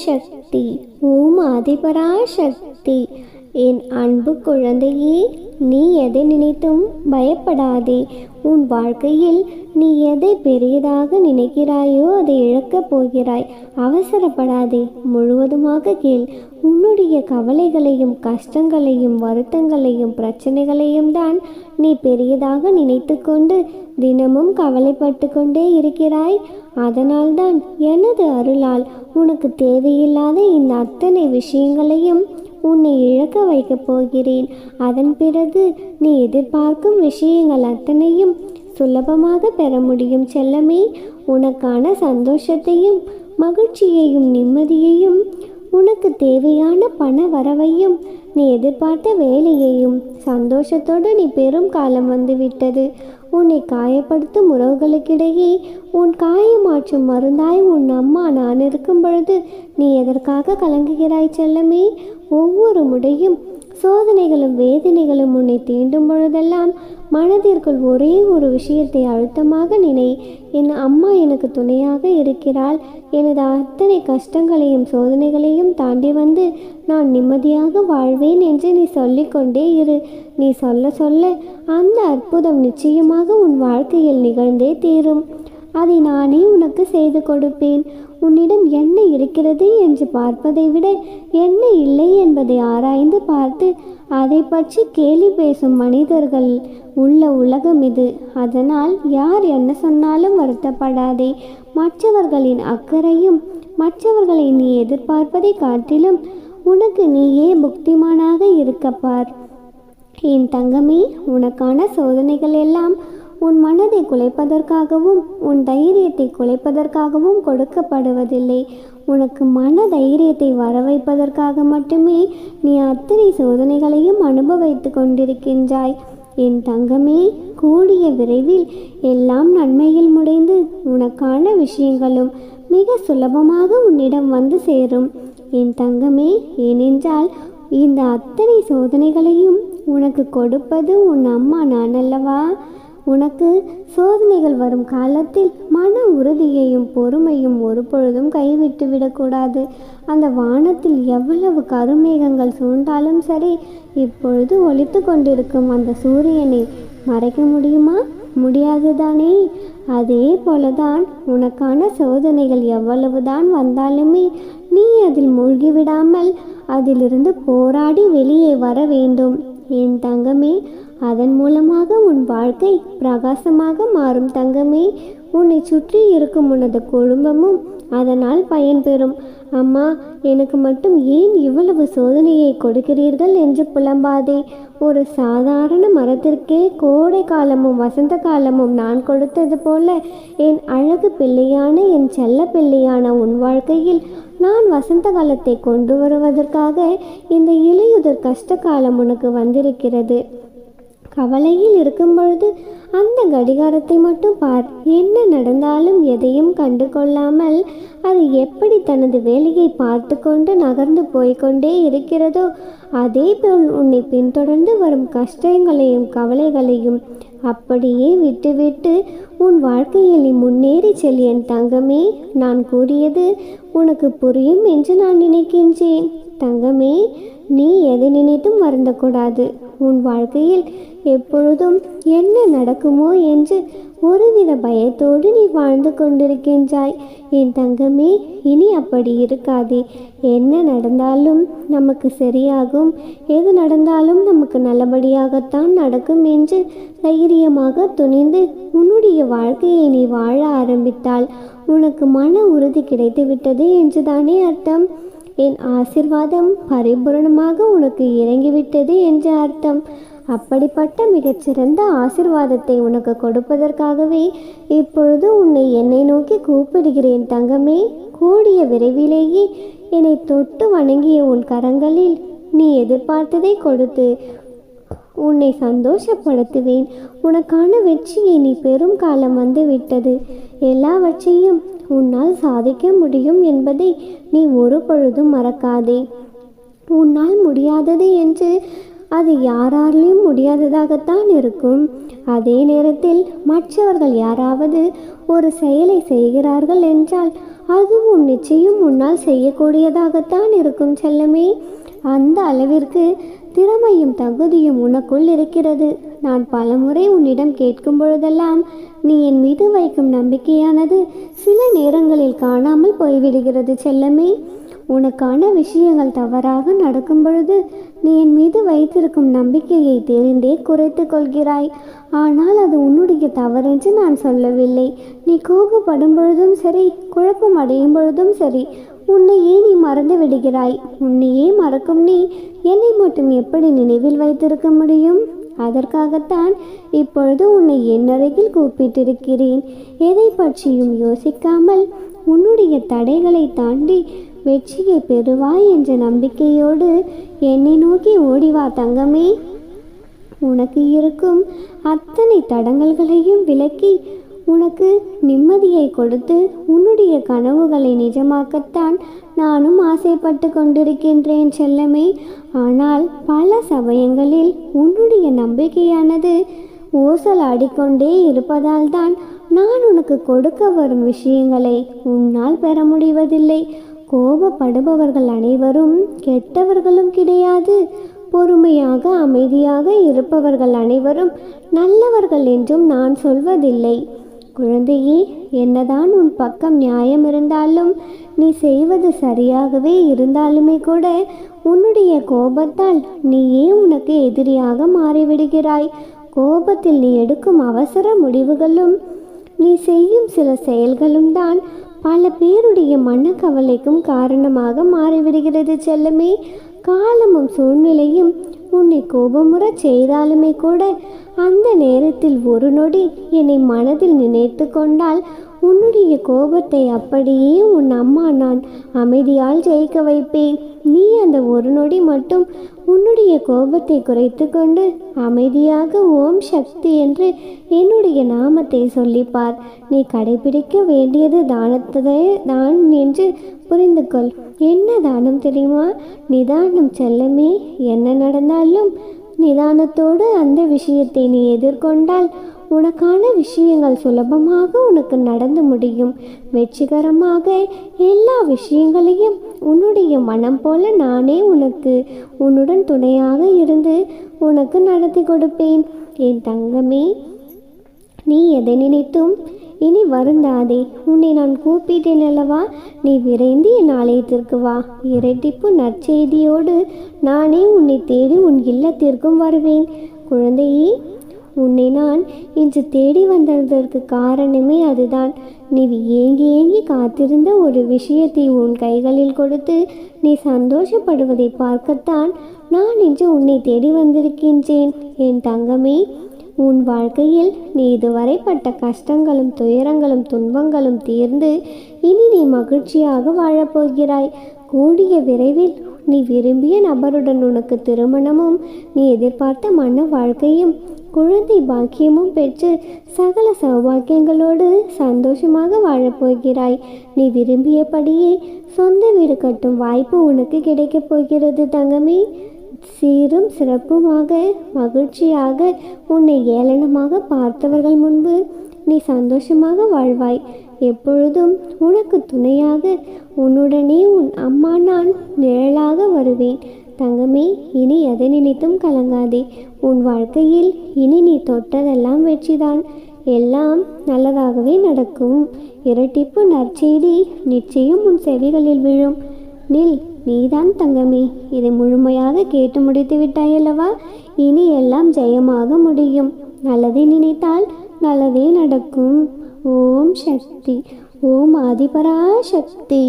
சக்தி, ஓம் ஆதிபரா சக்தி. என் அன்பு குழந்தையே, நீ எதை நினைத்தும் பயப்படாதே. உன் வாழ்க்கையில் நீ எதை பெரியதாக நினைக்கிறாயோ அதை இழக்கப் போகிறாய். அவசரப்படாதே, முழுவதுமாக கேள். உன்னுடைய கவலைகளையும் கஷ்டங்களையும் வருத்தங்களையும் பிரச்சனைகளையும் தான் நீ பெரியதாக நினைத்து கொண்டு தினமும் கவலைப்பட்டு கொண்டே இருக்கிறாய். அதனால்தான் எனது அருளால் உனக்கு தேவையில்லாத இந்த அத்தனை விஷயங்களையும் உன்னை இழக்க வைக்கப் போகிறேன். அதன் பிறகு நீ எதிர்பார்க்கும் விஷயங்கள் அத்தனையும் சுலபமாக பெற முடியும் செல்லமே. உனக்கான சந்தோஷத்தையும் மகிழ்ச்சியையும் நிம்மதியையும், உனக்கு தேவையான பண வரவையும், நீ எதிர்பார்த்த வேலையையும் சந்தோஷத்தோடு நீ பெரும் காலம் வந்துவிட்டது. உன்னை காயப்படுத்தும் உறவுகளுக்கிடையே உன் காயமாற்றும் மருந்தாய் உன் அம்மா நான் இருக்கும் பொழுது நீ எதற்காக கலங்குகிறாய் செல்லமே? ஒவ்வொரு முறையும் சோதனைகளும் வேதனைகளும் உன்னை தீண்டும் பொழுதெல்லாம் மனதிற்குள் ஒரே ஒரு விஷயத்தை அழுத்தமாக நினை. என் அம்மா எனக்கு துணையாக இருக்கிறாள். எனது அத்தனை கஷ்டங்களையும் சோதனைகளையும் தாண்டி வந்து நான் நிம்மதியாக வாழ்வேன் என்று நீ சொல்லிக்கொண்டே இரு. நீ சொல்ல சொல்ல அந்த அற்புதம் நிச்சயமாக உன் வாழ்க்கையில் நிகழ்ந்தே தீரும். அதை நானே உனக்கு செய்து கொடுப்பேன். உன்னிடம் என்ன இருக்கிறது என்று பார்ப்பதை விட என்ன இல்லை என்பதை ஆராய்ந்து பார்த்து அதை பற்றி கேலி பேசும் மனிதர்கள் உள்ள உலகம் இது. அதனால் யார் என்ன சொன்னாலும் வருத்தப்படாதே. மற்றவர்களின் அக்கறையும் மற்றவர்களை நீ எதிர்பார்ப்பதை காட்டிலும் உனக்கு நீயே புக்திமானாக இருக்கப்பார். என் தங்கமே, உனக்கான சோதனைகள் எல்லாம் உன் மனதை குலைப்பதற்காகவும் உன் தைரியத்தை குலைப்பதற்காகவும் கொடுக்கப்படுவதில்லை. உனக்கு மன தைரியத்தை வரவைப்பதற்காக மட்டுமே நீ அத்தனை சோதனைகளையும் அனுபவித்து கொண்டிருக்கின்றாய். என் தங்கமே, கூடிய விரைவில் எல்லாம் நன்மையில் முடிந்து உனக்கான விஷயங்களும் மிக சுலபமாக உன்னிடம் வந்து சேரும். என் தங்கமே, ஏனென்றால் இந்த அத்தனை சோதனைகளையும் உனக்கு கொடுப்பது உன் அம்மா நான் அல்லவா? உனக்கு சோதனைகள் வரும் காலத்தில் மன உறுதியையும் பொறுமையும் ஒரு பொழுதும் கைவிட்டு விடக்கூடாது. அந்த வானத்தில் எவ்வளவு கருமேகங்கள் சூழ்ந்தாலும் சரி, இப்பொழுது ஒளித்து கொண்டிருக்கும் அந்த சூரியனை மறைக்க முடியுமா? முடியாதுதானே? அதே போலதான் உனக்கான சோதனைகள் எவ்வளவுதான் வந்தாலுமே நீ அதில் மூழ்கிவிடாமல் அதிலிருந்து போராடி வெளியே வர வேண்டும். என் தங்கமே, அதன் மூலமாக உன் வாழ்க்கை பிரகாசமாக மாறும் தங்கமே. உன்னை சுற்றி இருக்கும் உனது குடும்பமும் அதனால் பயன்பெறும். அம்மா, எனக்கு மட்டும் ஏன் இவ்வளவு சோதனையை கொடுக்கிறீர்கள் என்று புலம்பாதே. ஒரு சாதாரண மரத்திற்கே கோடை காலமும் வசந்த காலமும் நான் கொடுத்தது போல என் அழகு பிள்ளையான என் செல்ல பிள்ளையான உன் வாழ்க்கையில் நான் வசந்த காலத்தை கொண்டு வருவதற்காக இந்த இலையுதிர் கஷ்ட காலம் உனக்கு வந்திருக்கிறது. கவலையில் இருக்கும் பொழுது அந்த கடிகாரத்தை மட்டும் பார். என்ன நடந்தாலும் எதையும் கண்டு கொள்ளாமல் அது எப்படி தனது வேலையை பார்த்து கொண்டு நகர்ந்து போய்கொண்டே இருக்கிறதோ அதே போல் உன்னை பின்தொடர்ந்து வரும் கஷ்டங்களையும் கவலைகளையும் அப்படியே விட்டுவிட்டு உன் வாழ்க்கையில் நீ முன்னேறி செல். என் தங்கமே, நான் கூறியது உனக்கு புரியும் என்று நான் நினைக்கின்றேன். தங்கமே, நீ எதை நினைத்தும் வருந்தக்கூடாது. உன் வாழ்க்கையில் எப்பொழுதும் என்ன நடக்குமோ என்று ஒருவித பயத்தோடு நீ வாழ்ந்து கொண்டிருக்கின்றாய். என் தங்கமே, இனி அப்படி இருக்காதே. என்ன நடந்தாலும் நமக்கு சரியாகும், எது நடந்தாலும் நமக்கு நல்லபடியாகத்தான் நடக்கும் என்று தைரியமாக துணிந்து உன்னுடைய வாழ்க்கையை நீ வாழ ஆரம்பித்தால் உனக்கு மன உறுதி கிடைத்துவிட்டது என்றுதானே அர்த்தம். என் ஆசிர்வாதம் பரிபூரணமாக உனக்கு இறங்கிவிட்டது என்று அர்த்தம். அப்படிப்பட்ட மிகச்சிறந்த ஆசிர்வாதத்தை உனக்கு கொடுப்பதற்காகவே இப்பொழுது உன்னை என்னை நோக்கி கூப்பிடுகிறேன் தங்கமே. கூடிய விரைவிலேயே என்னை தொட்டு வணங்கிய உன் கரங்களில் நீ எதிர்பார்த்ததை கொடுத்து உன்னை சந்தோஷப்படுத்துவேன். உனக்கான வெற்றியை நீ பெரும் காலம் வந்து விட்டது. எல்லாவற்றையும் உன்னால் சாதிக்க முடியும் என்பதை நீ ஒரு பொழுதும் மறக்காதே. உன்னால் முடியாதது என்று அது யாராலையும் முடியாததாகத்தான் இருக்கும். அதே நேரத்தில் மற்றவர்கள் யாராவது ஒரு செயலை செய்கிறார்கள் என்றால் அதுவும் நிச்சயம் உன்னால் செய்யக்கூடியதாகத்தான் இருக்கும் செல்லமே. அந்த அளவிற்கு திறமையும் தகுதியும் உனக்குள் இருக்கிறது. நான் பலமுறை உன்னிடம் கேட்கும் பொழுதெல்லாம் நீ என் மீது வைக்கும் நம்பிக்கையானது சில நேரங்களில் காணாமல் போய்விடுகிறது செல்லமே. உனக்கான விஷயங்கள் தவறாக நடக்கும் பொழுது நீ என் மீது வைத்திருக்கும் நம்பிக்கையை தெரிந்தே குறைத்து கொள்கிறாய். ஆனால் அது உன்னுடைய தவறென்று நான் சொல்லவில்லை. நீ கோபப்படும் பொழுதும் சரி, குழப்பம் அடையும் பொழுதும் சரி, உன்னையே நீ மறந்து விடுகிறாய். உன்னையே மறக்கும் நீ என்னை மட்டும் எப்படி நினைவில் வைத்திருக்க முடியும்? அதற்காகத்தான் இப்பொழுது உன்னை என் அருகில் கூப்பிட்டிருக்கிறேன். எதை பற்றியும் யோசிக்காமல் உன்னுடைய தடைகளை தாண்டி வெற்றியை பெறுவாய் என்ற நம்பிக்கையோடு என்னை நோக்கி ஓடிவா தங்கமே. உனக்கு இருக்கும் அத்தனை தடங்கல்களையும் விலக்கி உனக்கு நிம்மதியை கொடுத்து உன்னுடைய கனவுகளை நிஜமாக்கத்தான் நானும் ஆசைப்பட்டு கொண்டிருக்கின்றேன் செல்லமே. ஆனால் பல சமயங்களில் உன்னுடைய நம்பிக்கையானது ஊசலாடிக்கொண்டே இருப்பதால் தான் நான் உனக்கு கொடுக்க வரும் விஷயங்களை உன்னால் பெற முடிவதில்லை. கோபப்படுபவர்கள் அனைவரும் கெட்டவர்களும் கிடையாது. பொறுமையாக அமைதியாக இருப்பவர்கள் அனைவரும் நல்லவர்கள் என்றும் நான் சொல்வதில்லை. குழந்தையே, என்னதான் உன் பக்கம் நியாயம் இருந்தாலும், நீ செய்வது சரியாகவே இருந்தாலுமே கூட உன்னுடைய கோபத்தால் நீயே உனக்கு எதிரியாக மாறிவிடுகிறாய். கோபத்தில் நீ எடுக்கும் அவசர முடிவுகளும் நீ செய்யும் சில செயல்களும் தான் பல பேருடைய மனக்கவலைக்கும் காரணமாக மாறிவிடுகிறது செல்லமே. காலமும் சூழ்நிலையும் உன்னை கோபமுற செய்தாலுமே கூட அந்த நேரத்தில் ஒரு நொடி என்னை மனதில் நினைத்து கொண்டால் உன்னுடைய கோபத்தை அப்படியே உன் அம்மா நான் அமைதியால் ஜெயிக்க வைப்பேன். நீ அந்த ஒரு நொடி மட்டும் உன்னுடைய கோபத்தை குறைத்து கொண்டு அமைதியாக ஓம் சக்தி என்று என்னுடைய நாமத்தை சொல்லிப்பார். நீ கடைபிடிக்க வேண்டியது தானத்தை தான் என்று புரிந்து கொள். என்ன தானம் தெரியுமா? நிதானம் செல்லமே. என்ன நடந்தாலும் நிதானத்தோடு அந்த விஷயத்தை நீ எதிர்கொண்டால் உனக்கான விஷயங்கள் சுலபமாக உனக்கு நடந்து முடியும். வெற்றிகரமாக எல்லா விஷயங்களையும் உன்னுடைய மனம் போல நானே உன்னுடன் துணையாக இருந்து உனக்கு நடத்தி கொடுப்பேன். என் தங்கமே, நீ எதை நினைத்தும் இனி வருந்தாதே. உன்னை நான் கூப்பிட்டேன் அல்லவா? நீ விரைந்து என் ஆலயத்திற்கு வா. இரட்டிப்பு நற்செய்தியோடு நானே உன்னை தேடி உன் இல்லத்திற்கும் வருவேன். குழந்தையே, உன்னை நான் இன்று தேடி வந்ததற்கு காரணமே அதுதான். நீ ஏங்கி ஏங்கி காத்திருந்த ஒரு விஷயத்தை உன் கைகளில் கொடுத்து நீ சந்தோஷப்படுவதை பார்க்கத்தான் நான் இன்று உன்னை தேடி வந்திருக்கின்றேன். என் தங்கமே, உன் வாழ்க்கையில் நீ இதுவரை பட்ட கஷ்டங்களும் துயரங்களும் துன்பங்களும் தீர்ந்து இனி நீ மகிழ்ச்சியாக வாழப்போகிறாய். கூடிய விரைவில் நீ விரும்பிய நபருடன் உனக்கு திருமணமும் நீ எதிர்பார்த்த மன வாழ்க்கையும் குழந்தை பாக்கியமும் பெற்று சகல சௌபாக்கியங்களோடு சந்தோஷமாக வாழப்போகிறாய். நீ விரும்பியபடியே சொந்த வீடு கட்டும் வாய்ப்பு உனக்கு கிடைக்கப் போகிறது தங்கமே. சீரும் சிறப்புமாக மகிழ்ச்சியாக உன்னை ஏளனமாக பார்த்தவர்கள் முன்பு நீ சந்தோஷமாக வாழ்வாய். எப்பொழுதும் உனக்கு துணையாக உன்னுடனே உன் அம்மா நான் நிழலாக வருவேன். தங்கமே, இனி எதை நினைத்தும் கலங்காதே. உன் வாழ்க்கையில் இனி நீ தொட்டதெல்லாம் வெற்றிதான். எல்லாம் நல்லதாகவே நடக்கும். இரட்டிப்பு நற்செய்தி நிச்சயம் உன் செவிகளில் விழும். நீதான் தங்கமே, இதை முழுமையாக கேட்டு முடித்து விட்டாயல்லவா? இனி எல்லாம் ஜெயமாக முடியும். நல்லதை நினைத்தால் நல்லதே நடக்கும். ஓம் சக்தி. ஓம் ஆதிபராசக்தி.